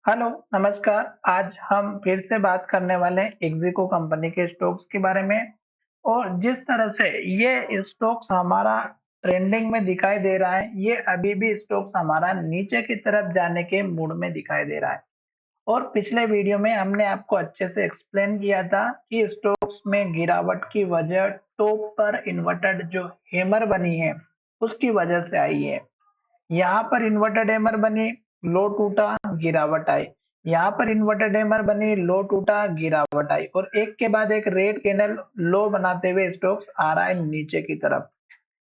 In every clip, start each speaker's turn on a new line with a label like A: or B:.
A: Hello, नमस्कार। आज हम फिर से बात करने वाले हैं एक्सिको कंपनी के स्टॉक्स के बारे में और जिस तरह से ये स्टॉक्स हमारा ट्रेंडिंग में दिखाई दे रहा है, ये अभी भी स्टॉक्स हमारा नीचे की तरफ जाने के मूड में दिखाई दे रहा है। और पिछले वीडियो में हमने आपको अच्छे से एक्सप्लेन किया था कि स्टॉक्स में गिरावट की वजह टॉप पर इन्वर्टेड जो हैमर बनी है, उसकी वजह से आई है। यहाँ पर इन्वर्टेड हैमर बनी, लो टूटा, गिरावट आई। यहाँ पर इन्वर्टेड हैमर बनी, लो टूटा, गिरावट आई और एक के बाद एक रेड कैंडल लो बनाते हुए स्टॉक्स आ रहा है नीचे की तरफ।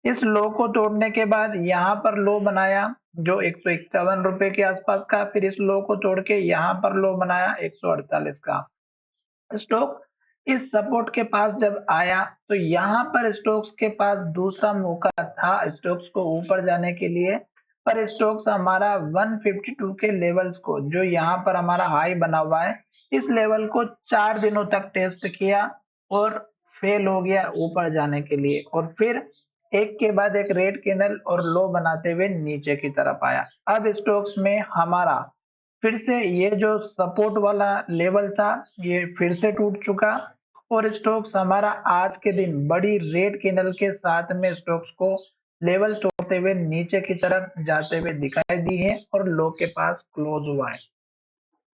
A: इस लो को तोड़ने के बाद यहाँ पर लो बनाया जो 151 रुपए के आसपास का, फिर इस लो को तोड़ के यहाँ पर लो बनाया 148 का। स्टॉक इस सपोर्ट के पास जब आया तो यहाँ पर स्टॉक्स के पास दूसरा मौका था स्टॉक्स को ऊपर जाने के लिए, पर स्टॉक्स हमारा 152 के लेवल्स को जो यहाँ पर हमारा हाई बना हुआ है, इस लेवल को 4 दिनों तक टेस्ट किया और फेल हो गया ऊपर जाने के लिए और फिर एक के बाद एक रेड कैंडल और लो बनाते हुए नीचे की तरफ आया। अब स्टॉक्स में हमारा फिर से ये जो सपोर्ट वाला लेवल था, ये फिर से टूट चुका और स्टॉक्स हमारा आज के दिन बड़ी रेड कैंडल के साथ में स्टॉक्स को लेवल तोड़ते हुए नीचे की तरफ जाते हुए दिखाई दी है और लो के पास क्लोज हुआ है।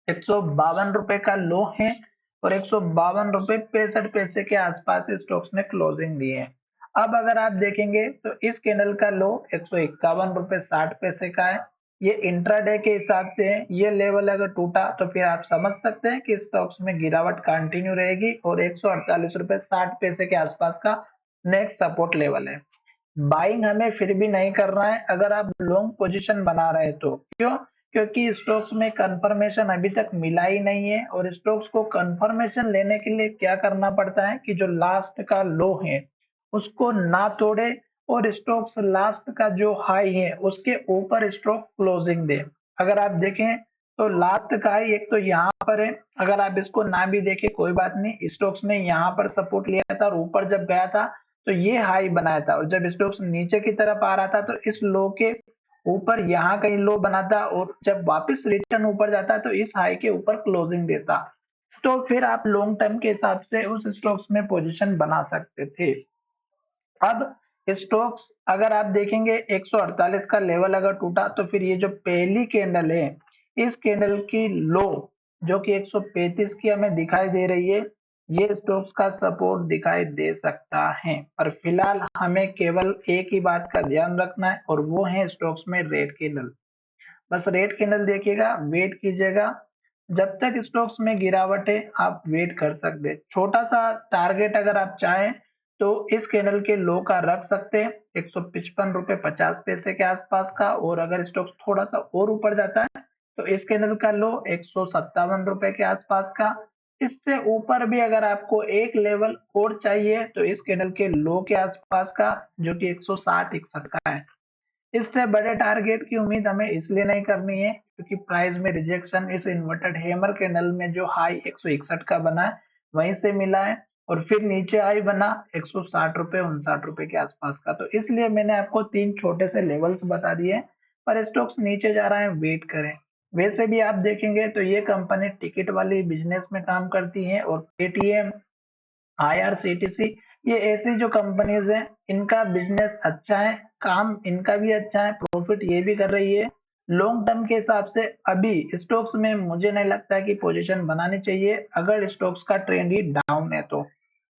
A: 152 का लो है और 152 रुपए 65 पैसे के आसपास स्टॉक्स ने क्लोजिंग दी है। अब अगर आप देखेंगे तो इस कैंडल का लो 151 रुपए 60 पैसे का है। ये इंट्राडे के हिसाब से है। ये लेवल अगर टूटा तो फिर आप समझ सकते हैं कि स्टॉक्स में गिरावट कंटिन्यू रहेगी और 148 रुपए 60 पैसे के आसपास का नेक्स्ट सपोर्ट लेवल है। बाइंग हमें फिर भी नहीं करना है अगर आप लॉन्ग पोजीशन बना रहे तो। क्यों? क्योंकि स्टॉक्स में कंफर्मेशन अभी तक मिला ही नहीं है और स्टॉक्स को कंफर्मेशन लेने के लिए क्या करना पड़ता है कि जो लास्ट का लो है उसको ना तोड़े और स्टॉक्स लास्ट का जो हाई है उसके ऊपर स्टॉक क्लोजिंग दे। अगर आप देखें तो लास्ट का हाई एक तो यहाँ पर है, अगर आप इसको ना भी देखें कोई बात नहीं, स्टॉक्स ने यहाँ पर सपोर्ट लिया था और ऊपर जब गया था तो ये हाई बनाया था और जब स्टॉक्स नीचे की तरफ आ रहा था तो इस लो के ऊपर यहाँ कहीं लो बनाता और जब वापस रिटर्न ऊपर जाता तो इस हाई के ऊपर क्लोजिंग देता। तो फिर आप लॉन्ग टर्म के हिसाब से उस स्टॉक्स में पोजीशन बना सकते थे। अब स्टॉक्स अगर आप देखेंगे 148 का लेवल अगर टूटा तो फिर ये जो पहली कैंडल है, इस कैंडल की लो जो कि 135 की हमें दिखाई दे रही है, ये स्टॉक्स का सपोर्ट दिखाई दे सकता है। पर फिलहाल हमें केवल एक ही बात का ध्यान रखना है और वो है स्टॉक्स में रेड कैंडल। बस रेड कैंडल देखिएगा, वेट कीजिएगा। जब तक स्टॉक्स में गिरावट है आप वेट कर सकते हैं। छोटा सा टारगेट अगर आप चाहें तो इस कैंडल के लो का रख सकते हैं 155 रुपए 50 पैसे के आसपास का, और अगर स्टॉक्स थोड़ा सा और ऊपर जाता है तो इस कैंडल का लो 157 रुपए के आसपास का। इससे ऊपर भी अगर आपको एक लेवल और चाहिए तो इस कैंडल के लो के आसपास का जो कि 160-61 का है। इससे बड़े टारगेट की उम्मीद हमें इसलिए नहीं करनी है क्योंकि प्राइस में रिजेक्शन इस इन्वर्टेड हैमर कैंडल में जो हाई 161 का बना है वहीं से मिला है और फिर नीचे हाई बना 160 रुपए 59 रुपए के आसपास का। तो इसलिए मैंने आपको तीन छोटे से लेवल्स बता दिए, पर स्टॉक्स नीचे जा रहा है, वेट करें। वैसे भी आप देखेंगे तो ये कंपनी टिकट वाली बिजनेस में काम करती है और पेटीएम, आईआरसीटीसी, ये ऐसी जो कंपनीज हैं इनका बिजनेस अच्छा है, काम इनका भी अच्छा है, प्रॉफिट ये भी कर रही है। लॉन्ग टर्म के हिसाब से अभी स्टॉक्स में मुझे नहीं लगता कि पोजीशन बनानी चाहिए अगर स्टॉक्स का ट्रेंड ही डाउन है तो।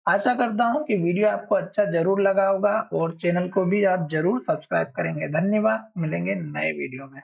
A: आशा करता हूँ कि वीडियो आपको अच्छा जरूर लगा होगा और चैनल को भी आप जरूर सब्सक्राइब करेंगे। धन्यवाद, मिलेंगे नए वीडियो में।